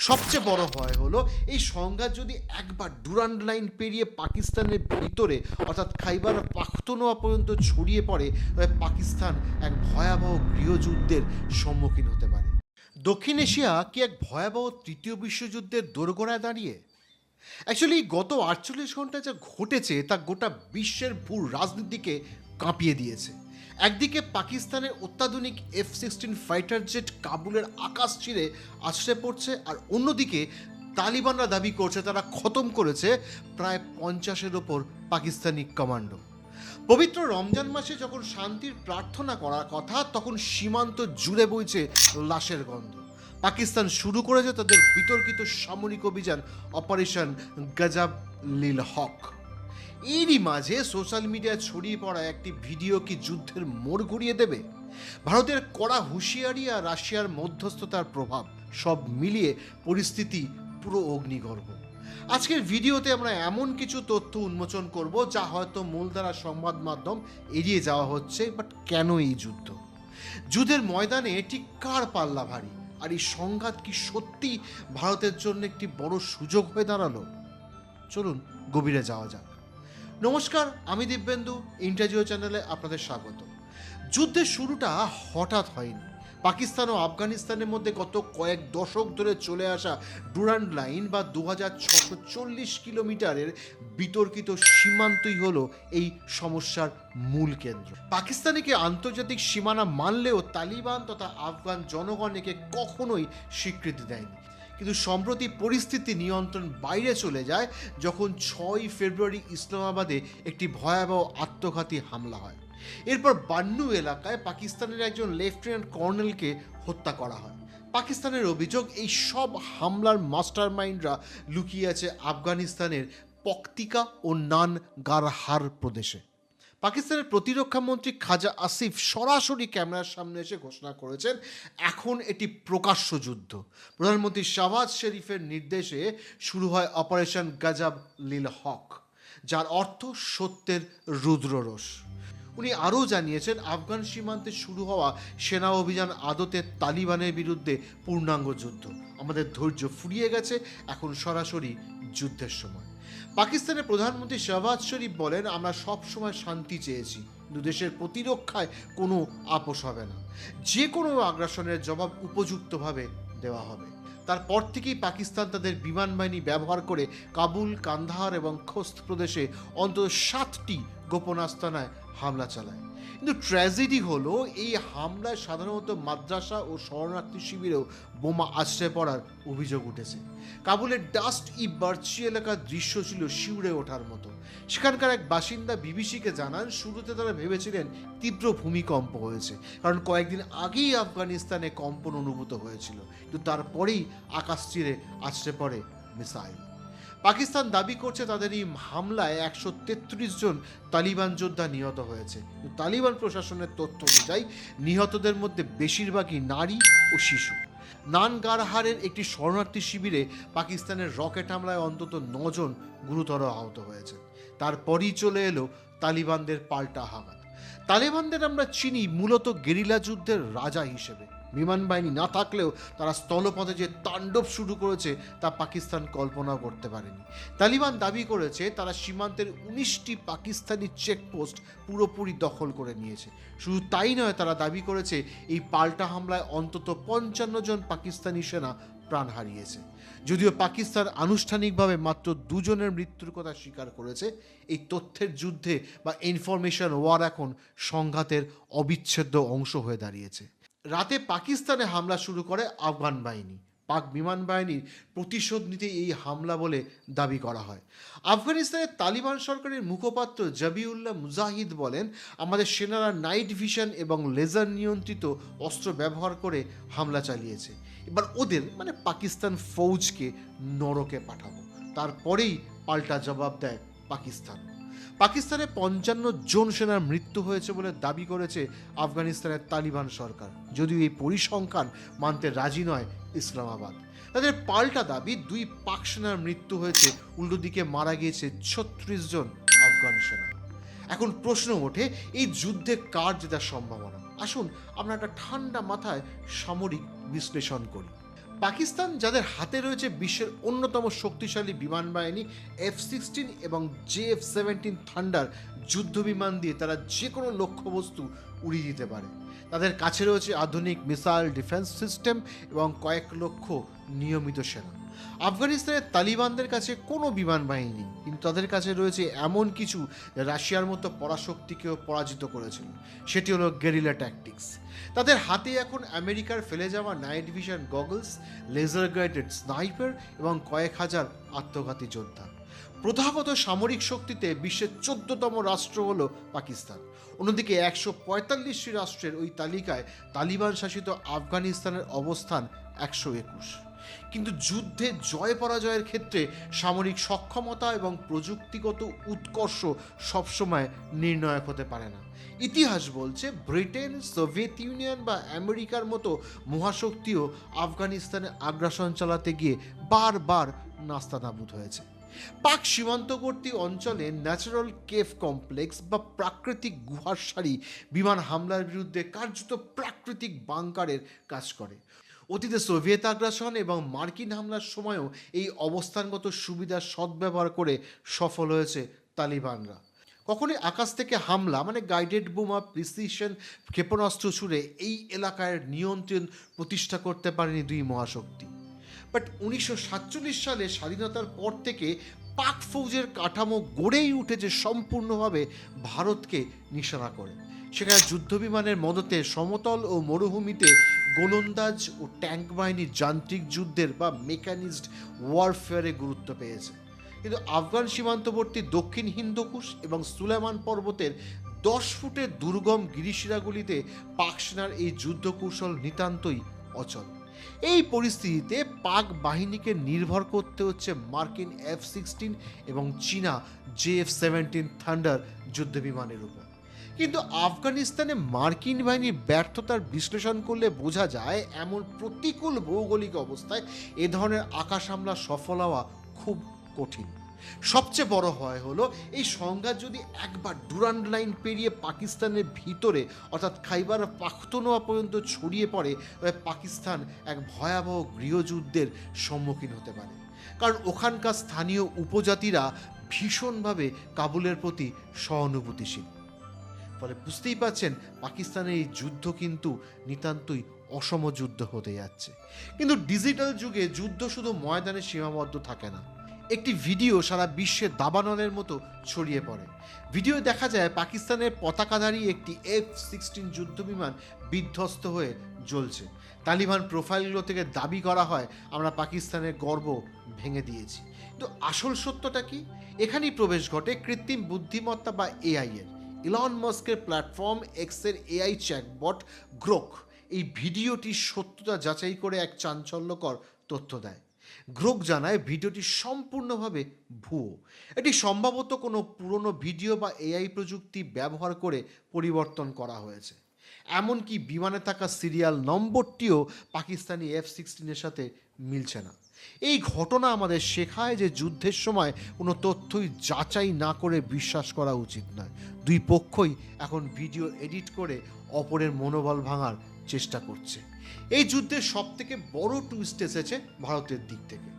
সবচেয়ে বড় ভয় হলো এই সংঘাত যদি একবার ডুরান্ড লাইন পেরিয়ে পাকিস্তানের ভিতরে অর্থাৎ খাইবার পাখতুনওয়া পর্যন্ত ছড়িয়ে পড়ে, তবে পাকিস্তান এক ভয়াবহ গৃহযুদ্ধের সম্মুখীন হতে পারে। দক্ষিণ এশিয়া কি এক ভয়াবহ তৃতীয় বিশ্বযুদ্ধের দোরগোড়ায় দাঁড়িয়ে? অ্যাকচুয়ালি গত 48 ঘন্টা যা ঘটেছে তা গোটা বিশ্বের ভূ রাজনীতিকে কাঁপিয়ে দিয়েছে। একদিকে পাকিস্তানের অত্যাধুনিক F-16 ফাইটার জেট কাবুলের আকাশ চিরে আছড়ে পড়ছে, আর অন্যদিকে তালিবানরা দাবি করছে তারা খতম করেছে প্রায় 50-এর ওপর পাকিস্তানি কমান্ডো। পবিত্র রমজান মাসে যখন শান্তির প্রার্থনা করার কথা, তখন সীমান্ত জুড়ে বইছে লাশের গন্ধ। পাকিস্তান শুরু করেছে তাদের বিতর্কিত সামরিক অভিযান অপারেশন গজব লিল হক। এরই মাঝে সোশ্যাল মিডিয়ায় ছড়িয়ে পড়া একটি ভিডিও কি যুদ্ধের মোড় ঘুরিয়ে দেবে? ভারতের কড়া হুঁশিয়ারি আর রাশিয়ার মধ্যস্থতার প্রভাব সব মিলিয়ে পরিস্থিতি পুরো অগ্নিগর্ভ। আজকের ভিডিওতে আমরা এমন কিছু তথ্য উন্মোচন করব যা হয়তো মূলধারা সংবাদ মাধ্যম এড়িয়ে যাওয়া হচ্ছে। বাট কেন এই যুদ্ধ? যুদ্ধের ময়দানে ঠিক কার পাল্লা ভারী? আর এই সংঘাত কি সত্যি ভারতের জন্য একটি বড় সুযোগ হয়ে দাঁড়ালো? চলুন গভীরে যাওয়া যাক। নমস্কার, আমি দিব্যেন্দু, ইন্টারজিও চ্যানেলে আপনাদের স্বাগত। যুদ্ধের শুরুটা হঠাৎ হয়নি। পাকিস্তান ও আফগানিস্তানের মধ্যে গত কয়েক দশক ধরে চলে আসা ডুরান্ড লাইন বা 2640 কিলোমিটারের বিতর্কিত সীমান্তই হলো এই সমস্যার মূল কেন্দ্র। পাকিস্তানিকে আন্তর্জাতিক সীমানা মানলেও তালিবান তথা আফগান জনগণ একে কখনোই স্বীকৃতি দেয়নি। কিন্তু সম্প্রতি পরিস্থিতি নিয়ন্ত্রণ বাইরে চলে যায় যখন 6 ফেব্রুয়ারি ইসলামাবাদে একটি ভয়াবহ আত্মঘাতী হামলা হয়। এরপর বান্নু এলাকায় পাকিস্তানের একজন লেফটেন্যান্ট কর্নেলকে হত্যা করা হয়। পাকিস্তানের অভিযোগ এই সব হামলার মাস্টার মাইন্ডরা লুকিয়ে আছে আফগানিস্তানের পক্তিকা ও নানগারহার প্রদেশে। পাকিস্তানের প্রতিরক্ষা মন্ত্রী খাজা আসিফ সরাসরি ক্যামেরার সামনে এসে ঘোষণা করেছেন এখন এটি প্রকাশ্য যুদ্ধ। প্রধানমন্ত্রী শাহবাজ শরীফের নির্দেশে শুরু হয় অপারেশন গজব লিল হক, যার অর্থ সত্যের রুদ্ররোষ। উনি আরও জানিয়েছেন আফগান সীমান্তে শুরু হওয়া সেনা অভিযান আদতে তালিবানের বিরুদ্ধে পূর্ণাঙ্গ যুদ্ধ। আমাদের ধৈর্য ফুরিয়ে গেছে, এখন সরাসরি যুদ্ধের সময়। পাকিস্তানের প্রধানমন্ত্রী শাহবাজ শরীফ বলেন, আমরা সব সময় শান্তি চেয়েছি, কিন্তু দেশের প্রতিরক্ষায় কোনো আপোষ হবে না। যে কোনো আগ্রাসনের জবাব উপযুক্তভাবে দেওয়া হবে। তারপর থেকেই পাকিস্তান তাদের বিমান বাহিনী ব্যবহার করে কাবুল, কান্দাহার এবং খোস্ত প্রদেশে অন্তত 7টি গোপন আস্তানায় হামলা চালায়। কিন্তু ট্র্যাজেডি হলো এই হামলায় সাধারণত মাদ্রাসা ও শরণার্থী শিবিরেও বোমা আশ্রয় পড়ার অভিযোগ উঠেছে। কাবুলের ডাস্ট ই বার্চি এলাকার দৃশ্য ছিল শিউরে ওঠার মতো। সেখানকার এক বাসিন্দা বিবিসিকে জানান, শুরুতে তারা ভেবেছিলেন তীব্র ভূমিকম্প হয়েছে, কারণ কয়েকদিন আগেই আফগানিস্তানে কম্পন অনুভূত হয়েছিল। কিন্তু তারপরেই আকাশ চিরে আছড়ে পড়ে মিসাইল। পাকিস্তান দাবি করছে তাদের এই হামলায় 133 জন তালিবান যোদ্ধা নিহত হয়েছে। তালিবান প্রশাসনের তথ্য অনুযায়ী নিহতদের মধ্যে বেশিরভাগই নারী ও শিশু। নানগারহারের একটি শরণার্থী শিবিরে পাকিস্তানের রকেট হামলায় অন্তত 9 জন গুরুতর আহত হয়েছে। তারপরই চলে এলো তালিবানদের পাল্টা আঘাত। তালিবানদের আমরা চিনি মূলত গেরিলা যুদ্ধের রাজা হিসেবে। বিমান বাহিনী না থাকলেও তারা স্থলপথে যে তাণ্ডব শুরু করেছে তা পাকিস্তান কল্পনাও করতে পারেনি। তালিবান দাবি করেছে তারা সীমান্তের 19টি পাকিস্তানি চেকপোস্ট পুরোপুরি দখল করে নিয়েছে। শুধু তাই নয়, তারা দাবি করেছে এই পাল্টা হামলায় অন্তত 55 জন পাকিস্তানি সেনা প্রাণ হারিয়েছে। যদিও পাকিস্তান আনুষ্ঠানিকভাবে মাত্র 2 জনের মৃত্যুর কথা স্বীকার করেছে, এই তথ্যের যুদ্ধে বা ইনফরমেশন ওয়ার এখন সংঘাতের অবিচ্ছেদ্য অংশ হয়ে দাঁড়িয়েছে। রাতে পাকিস্তানে হামলা শুরু করে আফগান বাহিনী। পাক বিমান বাহিনীর প্রতিশোধ নিতে এই হামলা বলে দাবি করা হয়। আফগানিস্তানের তালিবান সরকারের মুখপাত্র জবিউল্লাহ মুজাহিদ বলেন, আমাদের সেনারা নাইট ভিশন এবং লেজার নিয়ন্ত্রিত অস্ত্র ব্যবহার করে হামলা চালিয়েছে। এবার ওদের মানে পাকিস্তান ফৌজকে নরকে পাঠাবো। তারপরেই পাল্টা জবাব দেয় পাকিস্তান। পাকিস্তানে 55 জন সেনার মৃত্যু হয়েছে বলে দাবি করেছে আফগানিস্তানের তালিবান সরকার, যদিও এই পরিসংখ্যান মানতে রাজি নয় ইসলামাবাদ। তাদের পাল্টা দাবি 2 পাক সেনার মৃত্যু হয়েছে, উল্টো দিকে মারা গিয়েছে 36 জন আফগান সেনা। এখন প্রশ্ন ওঠে, এই যুদ্ধে কার জেতার সম্ভাবনা? আসুন আমরা একটা ঠান্ডা মাথায় সামরিক বিশ্লেষণ করি। পাকিস্তান, যাদের হাতে রয়েছে বিশ্বের অন্যতম শক্তিশালী বিমান বাহিনী F-16 এবং JF-17 থান্ডার যুদ্ধ বিমান দিয়ে তারা যে কোনো লক্ষ্যবস্তু উড়িয়ে দিতে পারে। তাদের কাছে রয়েছে আধুনিক মিসাইল ডিফেন্স সিস্টেম এবং কয়েক লক্ষ নিয়মিত সেনা। আফগানিস্তানের তালিবানদের কাছে কোনো বিমান বাহিনী নেই, কিন্তু তাদের কাছে রয়েছে এমন কিছু যা রাশিয়ার মতো পরাশক্তিকেও পরাজিত করেছিল। সেটি হলো গেরিলা ট্যাকটিক্স। তাদের হাতে এখন আমেরিকার ফেলে যাওয়া night vision goggles, laser guided sniper এবং কয়েক হাজার আত্মঘাতী যোদ্ধা। প্রথাগত সামরিক শক্তিতে বিশ্বের 14তম রাষ্ট্র হলো পাকিস্তান। অন্যদিকে 145টি রাষ্ট্রের ওই তালিকায় তালিবান শাসিত আফগানিস্তানের অবস্থান 121। কিন্তু যুদ্ধে জয় পরাজয়ের ক্ষেত্রে সামরিক সক্ষমতা এবং প্রযুক্তিগত উৎকর্ষ সবসময় নির্ণায়ক হতে পারে না। ইতিহাস বলছে ব্রিটেন, সোভিয়েত ইউনিয়ন বা আমেরিকার মতো মহাশক্তিও আফগানিস্তানে আগ্রাসন চালাতে গিয়ে বারবার নাস্তানাবুদ হয়েছে। পাক সীমান্তবর্তী অঞ্চলে ন্যাচারাল কেভ কমপ্লেক্স বা প্রাকৃতিক গুহার সারি বিমান হামলার বিরুদ্ধে কার্যত প্রাকৃতিক বাংকারের কাজ করে। অতীতে সোভিয়েত আগ্রাসন এবং মার্কিন হামলার সময়ও এই অবস্থানগত সুবিধার সদ্ব্যবহার করে সফল হয়েছে তালিবানরা। কখনোই আকাশ থেকে হামলা মানে গাইডেড বোমা, প্রিসিশন ক্ষেপণাস্ত্র ছুড়ে এই এলাকার নিয়ন্ত্রণ প্রতিষ্ঠা করতে পারেনি দুই মহাশক্তি। বাট 1947 সালে স্বাধীনতার পর থেকে পাক ফৌজের কাঠামো গড়েই উঠেছে সম্পূর্ণভাবে ভারতকে নিশানা করে। সেখানে যুদ্ধবিমানের মদতে সমতল ও মরুভূমিতে গোলন্দাজ ও ট্যাঙ্ক বাহিনীর যান্ত্রিক যুদ্ধের বা মেকানিজড ওয়ারফেয়ারে গুরুত্ব পেয়েছে। কিন্তু আফগান সীমান্তবর্তী দক্ষিণ হিন্দুকুশ এবং সুলেমান পর্বতের 10 ফুটের দুর্গম গিরিশিরাগুলিতে পাক সেনার এই যুদ্ধ কৌশল নিতান্তই অচল। এই পরিস্থিতিতে পাক বাহিনীকে নির্ভর করতে হচ্ছে মার্কিন F-16 এবং চীনা JF-17 থান্ডার যুদ্ধবিমানের উপর। কিন্তু আফগানিস্তানে মার্কিন বাহিনীর ব্যর্থতার বিশ্লেষণ করলে বোঝা যায় এমন প্রতিকূল ভৌগোলিক অবস্থায় এ ধরনের আকাশ হামলা সফল হওয়া খুব কঠিন। সবচেয়ে বড় হয় হলো এই সংঘাত যদি একবার ডুরান্ড লাইন পেরিয়ে পাকিস্তানের ভিতরে অর্থাৎ খাইবার পাখতুনওয়া পর্যন্ত ছড়িয়ে পড়ে, তবে পাকিস্তান এক ভয়াবহ গৃহযুদ্ধের সম্মুখীন হতে পারে। কারণ ওখানকার স্থানীয় উপজাতিরা ভীষণভাবে কাবুলের প্রতি সহানুভূতিশীল। ফলে বুঝতেই পারছেন পাকিস্তানের এই যুদ্ধ কিন্তু নিতান্তই অসম যুদ্ধ হতে যাচ্ছে। কিন্তু ডিজিটাল যুগে যুদ্ধ শুধু ময়দানে সীমাবদ্ধ থাকে না। একটি ভিডিও সারা বিশ্বে দাবানলের মতো ছড়িয়ে পড়ে। ভিডিও দেখা যায় পাকিস্তানের পতাকাধারী একটি F-16 যুদ্ধবিমান বিধ্বস্ত হয়ে জ্বলছে। তালিবান প্রোফাইলগুলো থেকে দাবি করা হয় আমরা পাকিস্তানের গর্ব ভেঙে দিয়েছি। কিন্তু আসল সত্যটা কি? এখানেই প্রবেশ ঘটে কৃত্রিম বুদ্ধিমত্তা বা AI এর। ইলন মাস্কের প্ল্যাটফর্ম এক্সের AI চ্যাটবট গ্রোক এই ভিডিওটির সত্যতা যাচাই করে এক চাঞ্চল্যকর তথ্য দেয়। গ্রোক জানায় ভিডিওটি সম্পূর্ণভাবে ভুয়ো। এটি সম্ভবত কোনো পুরনো ভিডিও বা AI প্রযুক্তি ব্যবহার করে পরিবর্তন করা হয়েছে। এমনকি বিমানে থাকা সিরিয়াল নম্বরটিও পাকিস্তানি F-16 সাথে মিলছে না। এই ঘটনা আমাদের শেখায় যে যুদ্ধের সময় কোনো তথ্যই যাচাই না করে বিশ্বাস করা উচিত নয়। দুই পক্ষই এখন ভিডিও এডিট করে অপরের মনোবল ভাঙার চেষ্টা করছে। এই যুদ্ধের সবথেকে বড় টুইস্ট এসেছে ভারতের দিক থেকে।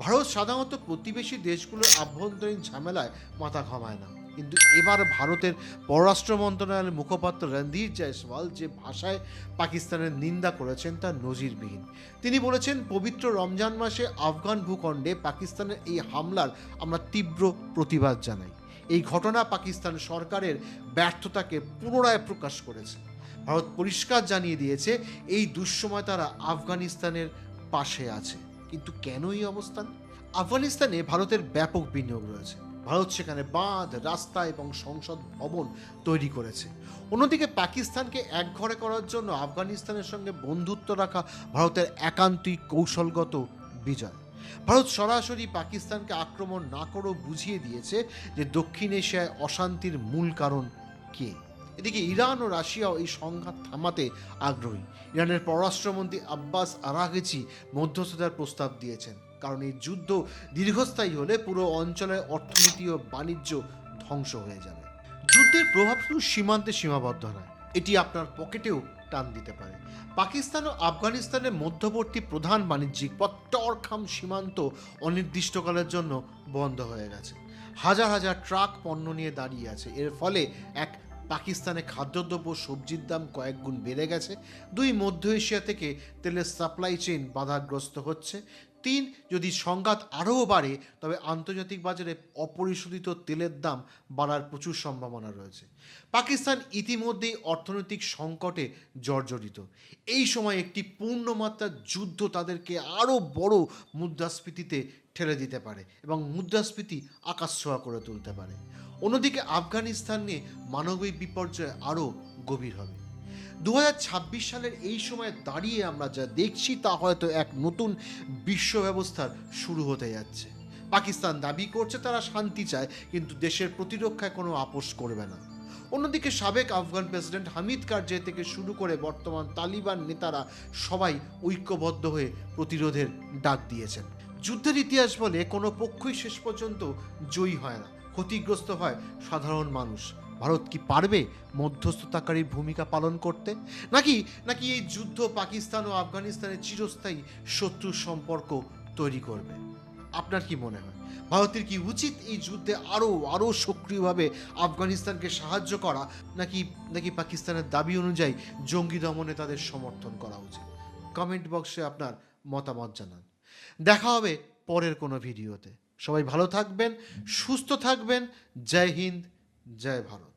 ভারত সাধারণত প্রতিবেশী দেশগুলোর আভ্যন্তরীণ ঝামেলায় মাথা ঘামায় না, কিন্তু এবার ভারতের পররাষ্ট্র মন্ত্রণালয়ের মুখপাত্র রণধীর জয়সওয়াল যে ভাষায় পাকিস্তানের নিন্দা করেছেন তা নজিরবিহীন। তিনি বলেছেন পবিত্র রমজান মাসে আফগান ভূখণ্ডে পাকিস্তানের এই হামলার আমরা তীব্র প্রতিবাদ জানাই। এই ঘটনা পাকিস্তান সরকারের ব্যর্থতাকে পুনরায় প্রকাশ করেছে। ভারত পরিষ্কার জানিয়ে দিয়েছে এই দুঃসময় তারা আফগানিস্তানের পাশে আছে। কিন্তু কেন এই অবস্থান? আফগানিস্তানে ভারতের ব্যাপক বিনিয়োগ রয়েছে। ভারত সেখানে বাঁধ, রাস্তা এবং সংসদ ভবন তৈরি করেছে। অন্যদিকে পাকিস্তানকে একঘরে করার জন্য আফগানিস্তানের সঙ্গে বন্ধুত্ব রাখা ভারতের একান্তই কৌশলগত বিজয়। ভারত সরাসরি পাকিস্তানকে আক্রমণ না করেও বুঝিয়ে দিয়েছে যে দক্ষিণ এশিয়ায় অশান্তির মূল কারণ কে। এদিকে ইরান ও রাশিয়াও এই সংঘাত থামাতে আগ্রহী। ইরানের পররাষ্ট্রমন্ত্রী আব্বাস আরাগচি মধ্যস্থতার প্রস্তাব দিয়েছেন, কারণ এই যুদ্ধ দীর্ঘস্থায়ী হলে পুরো অঞ্চলের অর্থনীতি ও বাণিজ্য ধ্বংস হয়ে যাবে। যুদ্ধের প্রভাব শুধু সীমান্তে সীমাবদ্ধ নয়, এটি আপনার পকেটেও টান দিতে পারে। পাকিস্তান ও আফগানিস্তানের মধ্যবর্তী প্রধান বাণিজ্যিক পথ টরখাম সীমান্ত অনির্দিষ্টকালের জন্য বন্ধ হয়ে গেছে। হাজার হাজার ট্রাক পণ্য নিয়ে দাঁড়িয়ে আছে। এর ফলে এক, পাকিস্তানে খাদ্যদ্রব্য সবজির দাম কয়েক গুণ বেড়ে গেছে। দুই, মধ্য এশিয়া থেকে তেলের সাপ্লাই চেইন বাধাগ্রস্ত হচ্ছে। তিন, যদি সংঘাত আরও বাড়ে তবে আন্তর্জাতিক বাজারে অপরিশোধিত তেলের দাম বাড়ার প্রচুর সম্ভাবনা রয়েছে। পাকিস্তান ইতিমধ্যেই অর্থনৈতিক সংকটে জর্জরিত। এই সময় একটি পূর্ণমাত্রার যুদ্ধ তাদেরকে আরও বড় মুদ্রাস্ফীতিতে ঠেলে দিতে পারে এবং মুদ্রাস্ফীতি আকাশছোঁয়া করে তুলতে পারে। অন্যদিকে আফগানিস্তান নিয়ে মানবিক বিপর্যয় আরও গভীর হবে। 2026 সালের এই সময় দাঁড়িয়ে আমরা যা দেখছি তা হয়তো এক নতুন বিশ্ব ব্যবস্থার শুরু হতে যাচ্ছে। পাকিস্তান দাবি করছে তারা শান্তি চায়, কিন্তু দেশের প্রতিরক্ষায় কোনো আপোষ করবে না। অন্যদিকে সাবেক আফগান প্রেসিডেন্ট হামিদ কারজাই থেকে শুরু করে বর্তমান তালিবান নেতারা সবাই ঐক্যবদ্ধ হয়ে প্রতিরোধের ডাক দিয়েছেন। যুদ্ধের ইতিহাস বলে কোনো পক্ষই শেষ পর্যন্ত জয়ী হয় না, ক্ষতিগ্রস্ত হয় সাধারণ মানুষ। ভারত কি পারবে মধ্যস্থতাকারীর ভূমিকা পালন করতে, নাকি নাকি এই যুদ্ধ পাকিস্তান ও আফগানিস্তানের চিরস্থায়ী শত্রুর সম্পর্ক তৈরি করবে? আপনার কি মনে হয়, ভারতের কি উচিত এই যুদ্ধে আরও সক্রিয়ভাবে আফগানিস্তানকে সাহায্য করা, নাকি নাকি পাকিস্তানের দাবি অনুযায়ী জঙ্গি দমনে তাদের সমর্থন করা উচিত? কমেন্ট বক্সে আপনার মতামত জানান। দেখা হবে পরের কোনো ভিডিওতে। সবাই ভালো থাকবেন, সুস্থ থাকবেন। জয় হিন্দ, জয় ভারত।